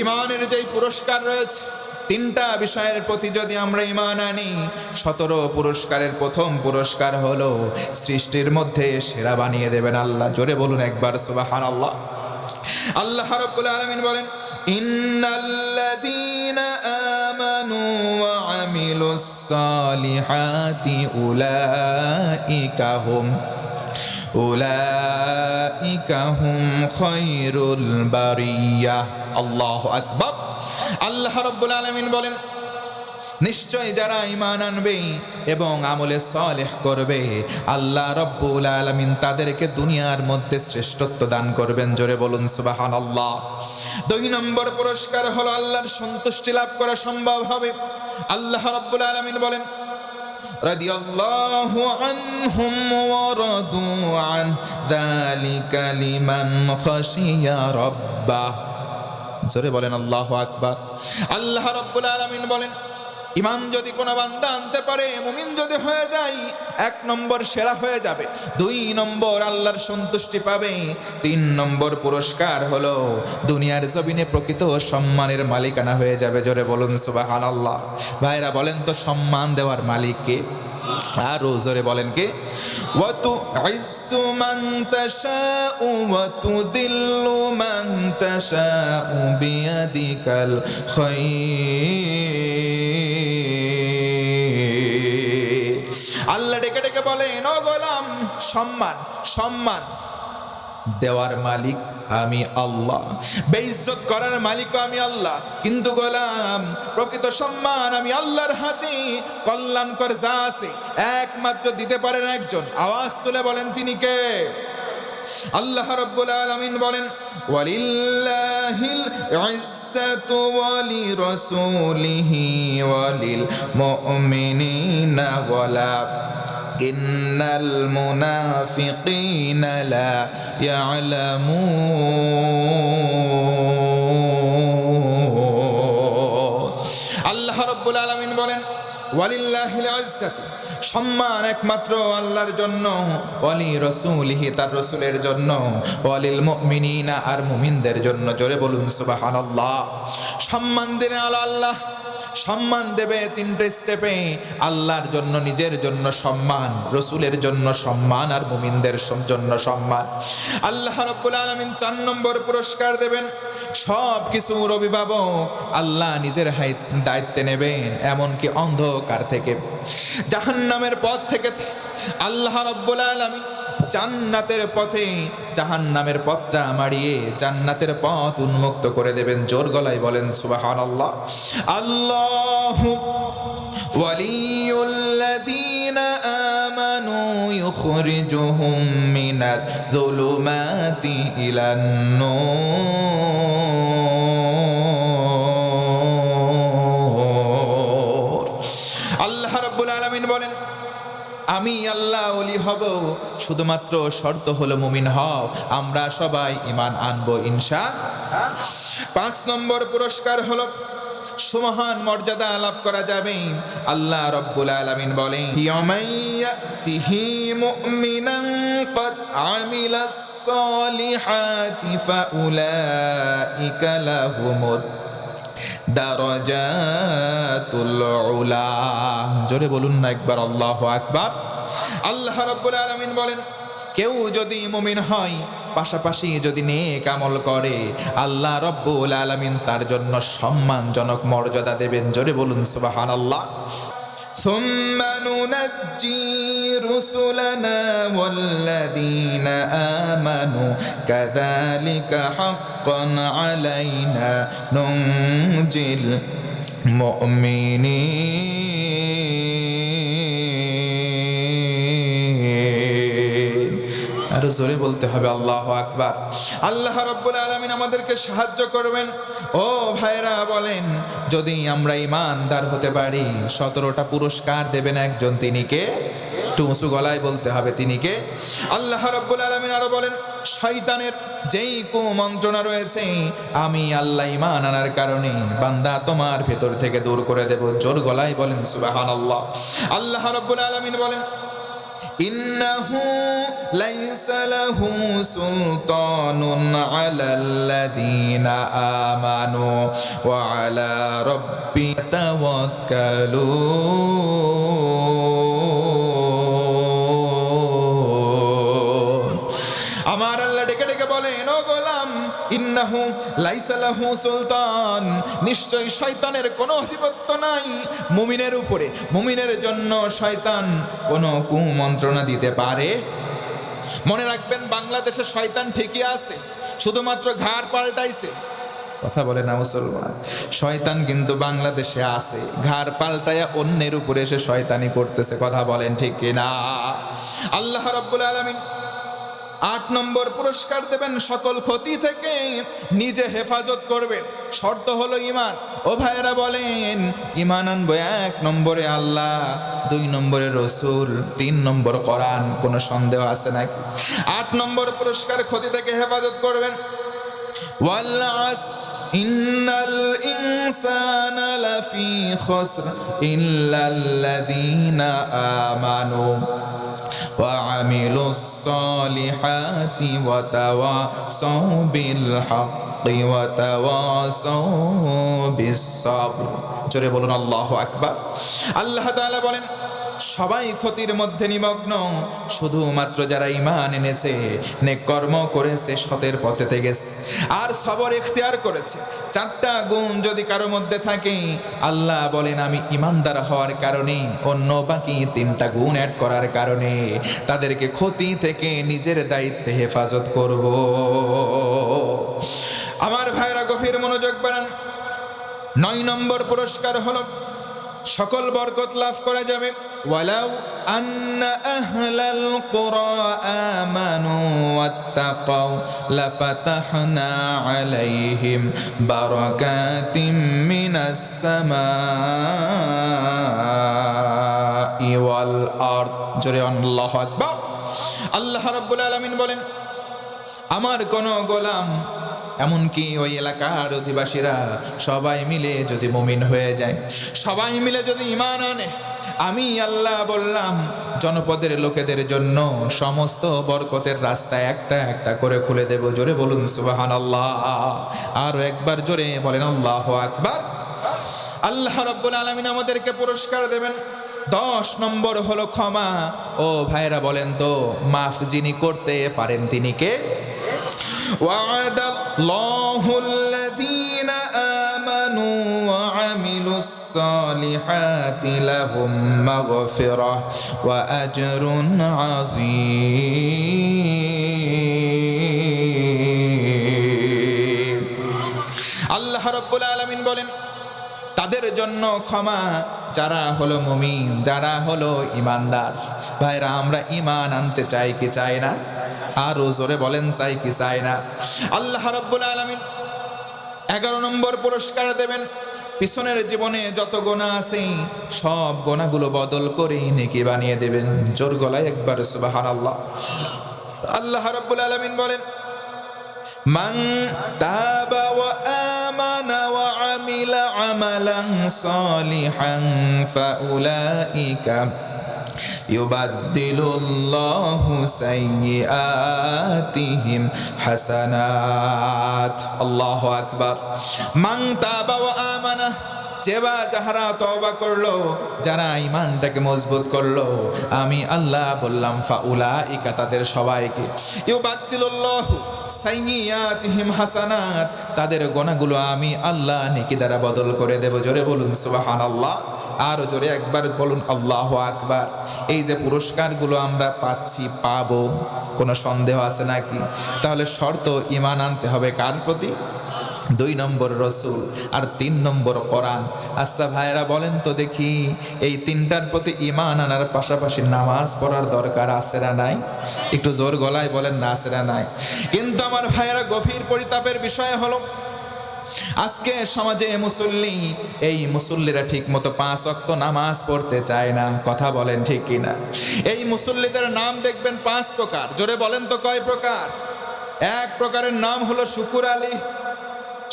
ইমানের যেই পুরস্কার রয়েছে, তিনটা বিষয়ের প্রতি যদি আমরা ঈমান আনি, 17 পুরস্কারের প্রথম পুরস্কার হলো সৃষ্টির মধ্যে সেরা বানিয়ে দেবেন আল্লাহ। জোরে বলুন একবার সুবহানাল্লাহ। আল্লাহ রাব্বুল আলামিন বলেন, ইন্নাল্লাযীনা আমানু ওয়া আমিলুস সালিহাতি উলাইকা হুম খায়রুল বারিয়াহ। আল্লাহু আকবার। আল্লাহ রাব্বুল আলামিন বলেন, নিশ্চয় যারা ঈমান আনবে এবং আমলে সালেহ করবে, আল্লাহ রাব্বুল আলামিন তাদেরকে দুনিয়ার মধ্যে শ্রেষ্ঠত্ব দান করবেন। জোরে বলুন সুবহানাল্লাহ। 2 নম্বর পুরস্কার হলো আল্লাহর সন্তুষ্টি লাভ করা সম্ভব হবে। আল্লাহ রাব্বুল আলামিন বলেন, রাদিয়াল্লাহু আনহুম ওয়া রাদু আন যালিকা লিমান খাশিয়া রাব্বাহ। জোরে বলেন আল্লাহু আকবার। আল্লাহ রাব্বুল আলামিন বলেন, ঈমান যদি কোনো বান্দা আনতে পারে, মুমিন যদি হয়ে যায়, 1 নম্বর সেরা হয়ে যাবে, 2 নম্বর আল্লাহর সন্তুষ্টি পাবে, 3 নম্বর পুরস্কার হলো দুনিয়ার জমিনে প্রকৃত সম্মানের মালিকানা হয়ে যাবে। জোরে বলুন সুবহানাল্লাহ। ভাইরা বলেন তো, সম্মান দেওয়ার মালিক কে? আরো জোরে বলেন কে? ওয়া তুইজ্জু মান তাশাউ ওয়া তুযিল্লু মান তাশাউ বিয়াদিকাল খায়র। আল্লাহ ডেকে ডেকে বলেন, ও গোলাম, সম্মান দেওয়ার মালিক আমি আল্লাহ, বেইজ্জত করার মালিক আমি আল্লাহ, কিন্তু গোলাম প্রকৃত সম্মান আমি আল্লাহর হাতে। কল্যাণকর যা আছে একমাত্র দিতে পারেন একজন। আওয়াজ তুলে বলেন, তিনি কে? আল্লাহ রাব্বুল আলামিন বলেন, ওয়ালিল্লাহিল ইজ্জাতু ওয়া লিরাসূলিহি ওয়া লিল মুমিনিনা ওয়ালা ইন্নাল মুনাফিকিনা লা ইয়ালামুন। আল্লাহ রাব্বুল আলামিন বলেন, ওয়ালিল্লাহিল ইজ্জাতু, সম্মান একমাত্র আল্লাহর জন্য, ওয়ালি রাসূলিহি, তার রাসূলের জন্য, ওয়ালিল মুমিনিনা, আর মুমিনদের জন্য। জোরে বলুন সুবহানাল্লাহ। সম্মান দেবে আল্লাহ, সম্মান দেবে 3টে স্টেপে। আল্লাহর জন্য, নিজের জন্য সম্মান, রাসূলের জন্য সম্মান, আর মুমিনদের জন্য সম্মান। আল্লাহ রাব্বুল আলামিন 4 নম্বর পুরস্কার দেবেন। সব কিছুর অভিভাবক আল্লাহ নিজের দায়িত্বে নেবেন, এমনকি অন্ধকার থেকে, জাহান্নামের পথ থেকে আল্লাহ রাব্বুল আলামিন জান্নাতের পথে জাহান্নামের পথটা মারিয়ে জান্নাতের পথ উন্মুক্ত করে দেবেন। জোর গলায় বলেন সুবহানাল্লাহ। আল্লাহু ওয়ালিয়ুল্লাযীনা আমানু ইউখরিজুহুম মিনায-যুলুমাতি ইলান-নূর। আল্লাহ রাব্বুল আলামিন বলেন, আমি আল্লাহ ওলি হব, শুধুমাত্র শর্ত হলো মুমিন হও। আমরা সবাই ঈমান আনবো ইনশাআল্লাহ। 5 নম্বর পুরস্কার হলো সুমহান মর্যাদা লাভ করা যাবে। আল্লাহ রাব্বুল আলামিন বলেন, ইয়ামাইয়াতিহি মুমিনান ক্বাদ আমিলাস সালিহাতি ফাউলাইকা লাহুমুদ দারাজাতুল উলা। জোরে বলুন না একবার আল্লাহু আকবার। আল্লাহ রাব্বুল আলামিন বলেন, কেউ যদি মুমিন হয়, পাশাপাশি যদি নেক আমল করে, আল্লাহ রাব্বুল আলামিন তার জন্য সম্মানজনক মর্যাদা দেবেন। জোরে বলুন সুবহানাল্লাহ। সুম্মা নুনাজ্জি রুসুলানা ওয়াল্লাযীনা আমানু কাযালিকা হাক্কান আলাইনা নুনজিল মুমিনিন। আরো জোরে বলতে হবে আল্লাহু আকবার। আল্লাহ রাব্বুল আলামিন আমাদেরকে সাহায্য করবেন। ও ভাইরা বলেন, যদি আমরা ঈমানদার হতে পারি, 17টা পুরস্কার দেবেন একজন। তিনি কে? একটু উঁচু গলায় বলতে হবে, তিনি কে? আল্লাহ রাব্বুল আলামিন আরো বলেন, শয়তানের যেই কুমন্ত্রণা রয়েছে, আমি আল্লাহ ঈমান আনার কারণে বান্দা তোমার ভেতর থেকে দূর করে দেব। জোর গলায় বলেন সুবহানাল্লাহ। আল্লাহ রাব্বুল আলামিন বলেন, ইন্নাহু লাইসা লাহু সুলতানুন আলাল্লাযীনা আমানু ওয়া আলা রাব্বি তাওয়াক্কালুন। আমার আল্লাহ ডেকে ডেকে বলেন, ও গোলাম, ইন্নাহু লাইসা লাহু সুলতান, নিশ্চয় শয়তানের কোনো আধিপত্য নাই মুমিনের উপরে। মুমিনের জন্য শয়তান কোনো কুমন্ত্রণা দিতে পারে? মনে রাখবেন, বাংলাদেশে শয়তান ঠিকই আছে, শুধুমাত্র ঘাড় পাল্টাইছে। কথা বলে না মুসলমান, শয়তান কিন্তু বাংলাদেশে আছে, ঘাড় পাল্টায়া অন্যের উপরে এসে শয়তানি করতেছে। কথা বলেন ঠিক কিনা? আল্লাহ রাব্বুল আলামিন 8 নম্বর পুরস্কার দেবেন, সকল ক্ষতি থেকে নিজে হেফাজত করবেন। শর্ত হলো ঈমান। ও ভাইরা বলেন, ঈমান আনবো 1 নম্বরে আল্লাহ, 2 নম্বরে রসুল, 3 নম্বর কোরআন। কোনো সন্দেহ আছে নাকি? 8 নম্বর পুরস্কার, ক্ষতি থেকে হেফাজত করবেন। ওয়াল আসর ইন্নাল ইনসানা লাফি খুসর ইল্লাল্লাযীনা আমানু وعملوا الصالحات وتواصوا بالحق وتواصوا بالصبر। জোরে বলুন আল্লাহু আকবার। আল্লাহ তাআলা বলেন, সবাই ক্ষতির মধ্যে নিমগ্ন, শুধুমাত্র যারা ঈমান এনেছে, নেক কর্ম করেছে, সতের পথে থেকেছে, আর সবর ইখতিয়ার করেছে। 4টা গুণ যদি কারো মধ্যে থাকে, আল্লাহ বলেন আমি ঈমানদার হওয়ার কারণে, অন্য বাকি 3টা গুণ অ্যাড করার কারণে তাদেরকে ক্ষতি থেকে নিজের দায়িত্বে হেফাজত করব। আমার ভাইরা গভীর মনোযোগ বাড়ান। 9 নম্বর পুরস্কার হলো সকল বরকত লাভ করা যাবে। ওয়ালাউ আন্না আহলাল কুরা আমানু ওয়াত্তাকাউ লাফাতাহনা আলাইহিম বারাকাতিম মিনাস সামাই ওয়াল আরদ। জোরে আল্লাহু আকবার। আল্লাহ রাব্বুল আলামিন বলেন, আমার কোন গোলাম, এমনকি ওই এলাকার অধিবাসীরা সবাই মিলে যদি মুমিন হয়ে যায়, সবাই মিলে যদি ঈমান আনে, আমি আল্লাহ বললাম জনপদের লোকেদের জন্য সমস্ত বরকতের রাস্তা একটা একটা করে খুলে দেব। জোরে বলুন সুবহানাল্লাহ। আরো একবার জোরে বলেন আল্লাহু আকবার। আল্লাহ রাব্বুল আলামিন আমাদেরকে পুরস্কার দেবেন। 10 নম্বর হলো ক্ষমা। ও ভাইরা বলেন তো, মাফ যিনি করতে পারেন তিনি কে? وعد الله الذين آمنوا وعملوا الصالحات لهم مغفرة وأجر عظيم। আল্লাহ রাব্বুল আলামিন বলেন, তাদের জন্য ক্ষমা যারা হলো মুমিন, যারা হলো ঈমানদার। ভাইরা, আমরা ঈমান আনতে চাই কি চাই না? আরো জোরে বলেন, চাই কি চাই না? আল্লাহ রাব্বুল আলামিন 11 নম্বর পুরস্কার দেবেন। পিছনের জীবনে যত গুনাহ আছে সব গুনাহগুলো বদল করে নেকি বানিয়ে দেবেন। জোর গলায় একবার সুবহানাল্লাহ। আল্লাহ রাব্বুল আলামিন বলেন, মান তাবা ওয়া আমানা ওয়া আমিলা আমালান সালিহান ফাউলাইকা ইউবাদদিলুল্লাহু সাইয়্যাতিহিম হাসানাত। আল্লাহু আকবার। মান তাবা ওয়া আমানা, যাহারা তওবা করলো, যারা ঈমানটাকে মজবুত করলো, আমি আল্লাহ বললাম ফাউলাইকা, তাদের সবাইকে, ইউবাদদিলুল্লাহু সাইয়্যাতিহিম হাসানাত, তাদের গুনাহগুলো আমি আল্লাহ নেকি দ্বারা বদল করে দেব। জোরে বলুন সুবহানাল্লাহ। আরো জোরে একবার বলুন আল্লাহু আকবার। এই যে পুরস্কারগুলো আমরা পাচ্ছি, পাবো, কোনো সন্দেহ আছে নাকি? তাহলে শর্ত ঈমান আনতে হবে কার প্রতি? 2 নম্বর রসুল, আর 3 নম্বর কোরআন। আচ্ছা ভাইরা বলেন তো দেখি, এই 3টার প্রতি ঈমান আনার পাশাপাশি নামাজ পড়ার দরকার আছে না নাই? একটু জোর গলায় বলেন না, আছে না নাই? কিন্তু আমার ভাইরা, গভীর পরিতাপের বিষয় হলো আজকে সমাজে মুসল্লি, এই মুসল্লিরা ঠিক মতো 5 ওয়াক্ত নামাজ পড়তে চায় না। কথা বলেন ঠিক কিনা? এই মুসল্লিদের নাম দেখবেন 5 প্রকার। জোরে বলেন তো কয় প্রকার? 1 প্রকারের নাম হলো শুকুর আলী,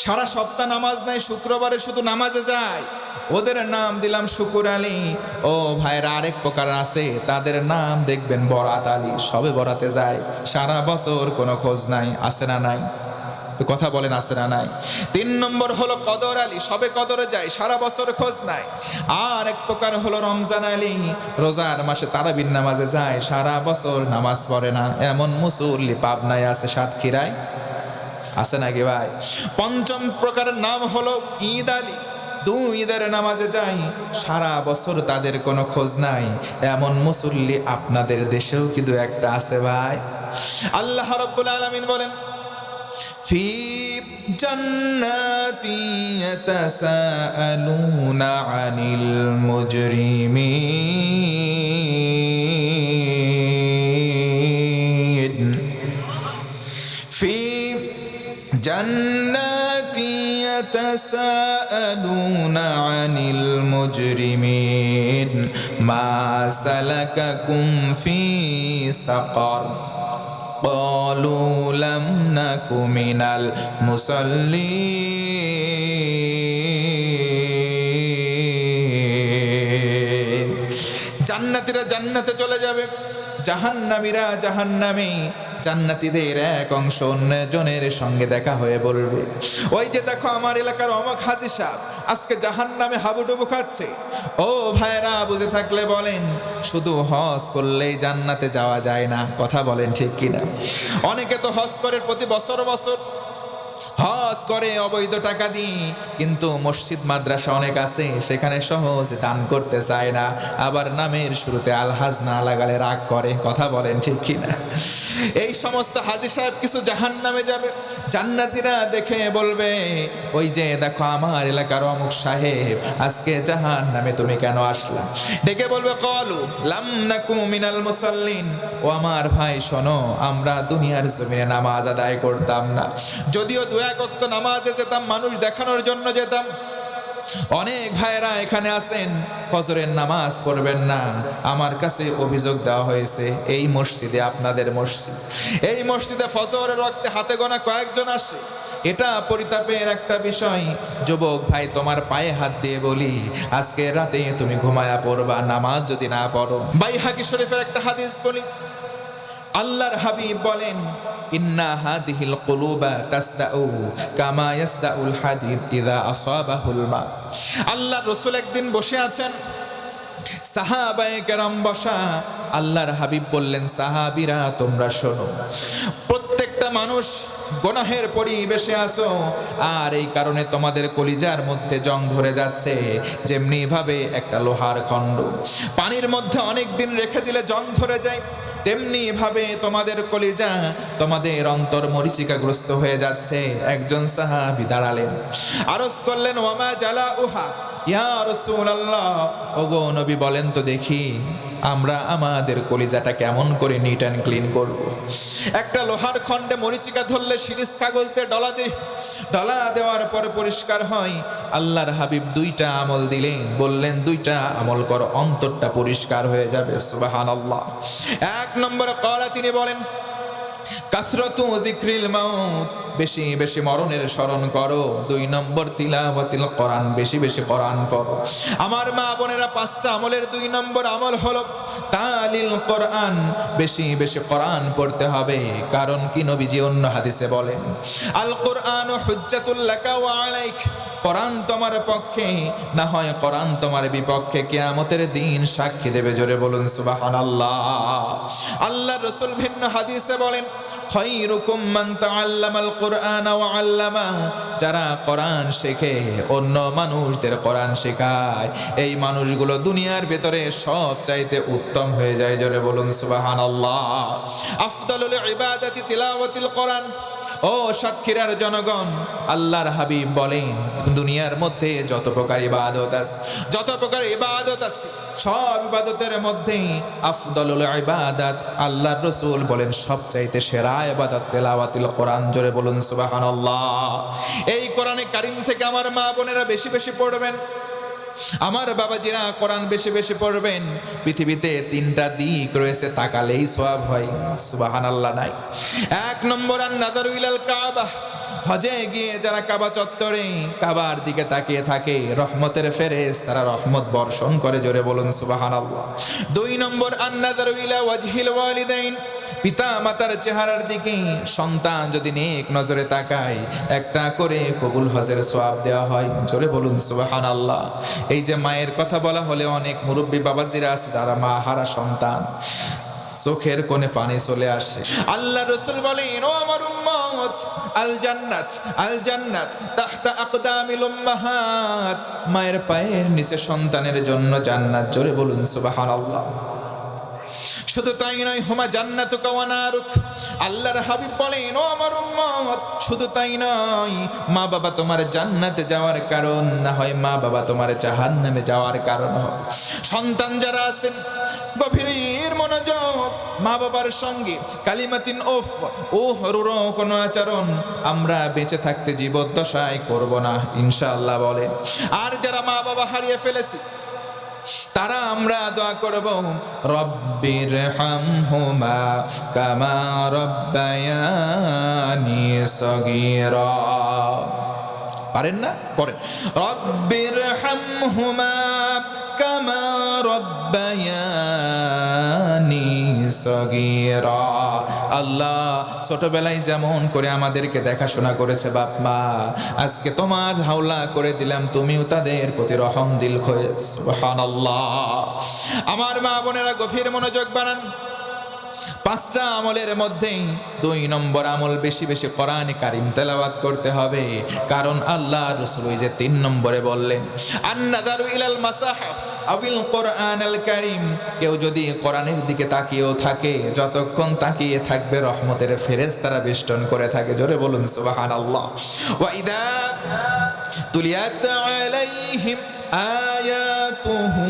সারা সপ্তাহ নামাজ নাই, শুক্রবারে শুধু নামাজে যায়, ওদের নাম দিলাম শুকুর আলী। ও ভাইরা, আরেক প্রকার আছে, তাদের নাম দেখবেন বরাত আলী, সবে বরাতে যায়, সারা বছর কোনো খোঁজ নাই। আছে না নাই? কথা বলেন, আছে না নাই? 3 নম্বর হলো কদর আলী, সবে কদরে যায়, সারা বছর খোঁজ নাই। আর এক প্রকার হলো রমজান আলী, রোজার মাসে তারাবির নামাজে যায়, সারা বছর নামাজ পড়ে না। এমন মুসল্লি পাবনায় আছে, সাতক্ষীরায় আছে নাকি ভাই? 5ম প্রকারের নাম হলো ঈদ আলী, 2 ঈদের নামাজে যাই, সারা বছর তাদের কোনো খোঁজ নাই। এমন মুসল্লি আপনাদের দেশেও কিন্তু একটা আছে ভাই। আল্লাহ রাব্বুল আলামিন বলেন, ফি জান্নাতি ইয়াতাসাআলুনা আনিল মুজরিমিন, ফি জান্নাতি ইয়াতাসাআলুনা আনিল মুজরিমিন মা সালাকাকুম ফি সাকার ক্বালু লাম নাকু মিনাল মুসাল্লিন। জান্নাতীরা জান্নাতে চলে যাবে, জাহান্নামীরা জাহান্নামে। জান্নাতীদের এক অংশ অন্যজনের সঙ্গে দেখা হয়ে বলবে, ওই যে দেখো আমার এলাকার অমক হাজী সাহেব আজকে জাহান্নামে হাবুডুবু খাচ্ছে। ও ভাইরা, বুঝে থাকলে বলেন, শুধু হজ করলেই জান্নাতে যাওয়া যায় না। কথা বলেন ঠিক কিনা? অনেকে তো হজ করে প্রতি বছর বছর, হজ করে অবৈধ টাকা দিয়ে, কিন্তু মসজিদ মাদ্রাসা অনেক আছে, সেখানে সহজে দান করতে চায় না, আবার নামের শুরুতে আলহাজ না লাগালে রাগ করে। কথা বলেন ঠিক কিনা? এই সমস্ত হাজী সাহেব কিছু জাহান্নামে যাবে, জান্নাতীরা দেখে বলবে, ওই যে দেখো আমার এলাকার অমুক সাহেব আজকে জাহান্নামে, তুমি কেন আসলা? ডেকে বলবে, ক্বালু লাম নাকু মিনাল মুসাল্লিন, ও আমার ভাই শোনো, আমরা দুনিয়ার জমিনে নামাজ আদায় করতাম না, যদিও 2-1 ওয়াক্ত নামাজে যেতাম, মানুষ দেখানোর জন্য যেতাম। অনেক ভাইরা এখানে আছেন, ফজরের নামাজ পড়বেন না। আমার কাছে অভিযোগ দেওয়া হয়েছে, এই মসজিদে, আপনাদের মসজিদ, এই মসজিদে ফজরের ওয়াক্তে হাতে গোনা কয়েকজন আসে। এটা পরিতাপের একটা বিষয়। যুবক ভাই, তোমার পায়ে হাত দিয়ে বলি, আজকে রাতে তুমি ঘুমায়া পড়বা, নামাজ যদি না পড়ো। বাইহাকী শরীফের একটা হাদিস বলি, আল্লাহর হাবিব বলেন, ইন্না হাদিহিল কুলুবা তাসদাউ কামা ইয়াসদাউল হাদিদ ইযা আসাবাহুল মা। আল্লাহর রাসূল একদিন বসে আছেন, সাহাবায়ে কেরাম বসা। আল্লাহর হাবিব বললেন, সাহাবীরা তোমরা শোনো, প্রত্যেকটা মানুষ গুনাহের পরিবেশে আছো, আর এই কারণে তোমাদের কলিজার মধ্যে জং ধরে যাচ্ছে। যেমনি ভাবে একটা লোহার খণ্ড পানির মধ্যে অনেক দিন রেখে দিলে জং ধরে যায়, তেমনি ভাবে তোমাদের কলিজা, তোমাদের অন্তর মরিচিকাগ্রস্ত হয়ে যাচ্ছে। একজন সাহাবী দাঁড়ালেন, আরজ করলেন, ওয়ামা জালাউহা ইয়া রাসূলুল্লাহ, ওগো নবী বলেন তো দেখি, আমরা আমাদের কলিজাটা কেমন করে নিট অ্যান্ড ক্লিন করব। একটা লোহার খণ্ডে মরিচিকা ধরলে সিরিজ কাগজে ডলা দেওয়ার পর পরিষ্কার হয়। আল্লাহর হাবিব 2টা আমল দিলেন, বললেন 2টা আমল করো, অন্তরটা পরিষ্কার হয়ে যাবে। সুবহানাল্লাহ। 1 নম্বরে ক্বালা, তিনি বলেন, কাসরাতু যিকরিল মাউত, বেশি বেশি মরণের স্মরণ করো। 2 নম্বর তিলাওয়াতিল কোরআন, বেশি বেশি কোরআন পড়ো। আমার মা বোনেরা, 5টা আমলের 2 নম্বর আমল হলো তালিল কোরআন, বেশি বেশি কোরআন পড়তে হবে। কারণ কি, নবীজি অন্য হাদিসে বলেন, আল কোরআনু হুজ্জাতুল লাকা ওয়া আলাইক, কোরআন তোমার পক্ষে, না হয় কোরআন তোমার বিপক্ষে, কিয়ামতের দিন সাক্ষী দেবে। জোরে বলুন সুবহানাল্লাহ। আল্লাহর রাসূল ভিন্ন হাদিসে বলেন, খায়রুকুম মান তাআল্লামাল কোরআন ওয়া আল্লামা, যারা কোরআন শেখে, অন্য মানুষদের কোরআন শেখায়, এই মানুষগুলো দুনিয়ার ভেতরে সব চাইতে উত্তম হয়ে যায়। জোরে বলুন সুবহানাল্লাহ। আফদালুল ইবাদাতি তিলাওয়াতিল কোরআন। ও সাতক্ষীরার জনগণ, আল্লাহর হাবিব বলেন, দুনিয়ার মধ্যে যত প্রকার ইবাদত আছে, সব ইবাদতের মধ্যে আফদালুল ইবাদাত, আল্লাহর রাসূল বলেন সবচাইতে সেরা ইবাদত তিলাওয়াতিল কোরআন। জোরে বলুন সুবহানাল্লাহ। এই কোরআনে কারীম থেকে আমার মা বোনেরা বেশি বেশি পড়বেন, আমার বাবাজিরা কোরআন বেশি বেশি পড়বেন। পৃথিবীতে 3টা দিক রয়েছে, তাকালেই সওয়াব হয়। সুবহানাল্লাহ নাই। 1 নম্বর, আন নাযারু ইলাল কাবা, হজে গিয়ে যারা কাবা চত্বরে কাবার দিকে তাকিয়ে থাকে, রহমতের ফেরেশতারা রহমত বর্ষণ করে, জোরে বলুন সুবহানাল্লাহ। 2 নম্বর আন-নাযারু ইলা ওয়াজহিল ওয়ালিদাইন, পিতা মাতার চেহারার দিকে সন্তান যদি নেক নজরে তাকায়, একটা করে কবুল হজের সওয়াব দেওয়া হয়, জোরে বলুন সুবহানাল্লাহ। এই যে মায়ের কথা বলা হলে অনেক মুরব্বী বাবাজিরা আছে যারা মা হারা সন্তান, চোখের কোণে পানি চলে আসে। আল্লাহ রাসূল বলেন, ও আমার উম্মত, আল জান্নাত তাহতা আকদামিল উম্মাহাত, মায়ের পায়ের নিচে সন্তানের জন্য জান্নাত, জোরে বলুন সুবহানাল্লাহ। শুধু তাই নয়, হুমা জান্নাতুকা ওয়া নারুক, আল্লাহর হাবিব বলেন, ও আমার উম্মত, শুধু তাই নয়, মা বাবা তোমার জান্নাতে যাওয়ার কারণ না হয়, মা বাবা তোমার জাহান্নামে যাওয়ার কারণ হয়। সন্তান যারা আছেন গভীর মনোযোগ, মা বাবার সঙ্গে কালিমাতিন রুরো কোনো আচরণ আমরা বেঁচে থাকতে জীবদ্দশায় করব না ইনশাআল্লাহ বলেন। আর যারা মা বাবা হারিয়ে ফেলেছি তারা আমরা দোয়া করব, রব্বির হামহুমা কামা রব্বায়ানি সগীরা। পারেন না? পড়েন, রব্বির হামহুমা কামা রব্বায়ানি সগীরা। আল্লাহ ছোটবেলায় যেমন করে আমাদেরকে দেখাশোনা করেছে বাপ মা, আজকে তোমার হাওলা করে দিলাম, তুমিও তাদের প্রতি রহম দিল হয়ে। সুবহানাল্লাহ। আমার মা বোনেরা গভীর মনোযোগ বানান। 5টা আমলের মধ্যে 2 নম্বর আমল বেশি বেশি কোরআনে কারীম তেলাওয়াত করতে হবে, কারণ আল্লাহ রাসূল ওই যে 3 নম্বরে বললেন, আন-নাযারু ইলাল মাসাহিফ আবিল কোরআনুল কারীম, কেউ যদি কোরআনের দিকে তাকিয়েও থাকে, যতক্ষণ তাকিয়ে থাকবে রহমতের ফেরেশতারা বেষ্টন করে থাকে, জোরে বলুন সুবহানাল্লাহ। ওয়া ইদা তুলিয়াত আলাইহিম আয়াতুহু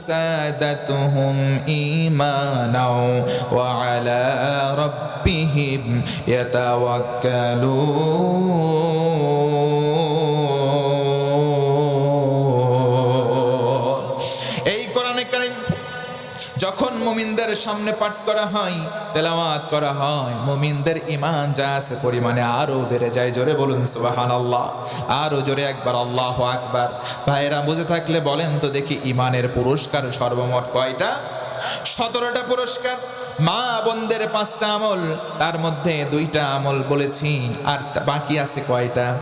সাদাতুহুম ঈমানাও ওয়া আলা রাব্বিহিম ইয়াতাওয়াক্কালুন। এই কোরআনে কারীম যখন মুমিনদের সামনে পাঠ করা হয়, তেলাওয়াত করা হয়, মুমিনদের ঈমান যা আছে পরিমাণে আরো বেড়ে যায়, জোরে বলুন সুবহানাল্লাহ। আরো জোরে একবার আল্লাহু আকবার। ভাইরা বুঝে থাকলে বলেন তো দেখি, ঈমানের পুরস্কার সর্বমোট কয়টা? 17টা পুরস্কার। মা বোনদের 5টা আমল, তার মধ্যে 2টা আমল বলেছি, আর বাকি আছে কয়টা?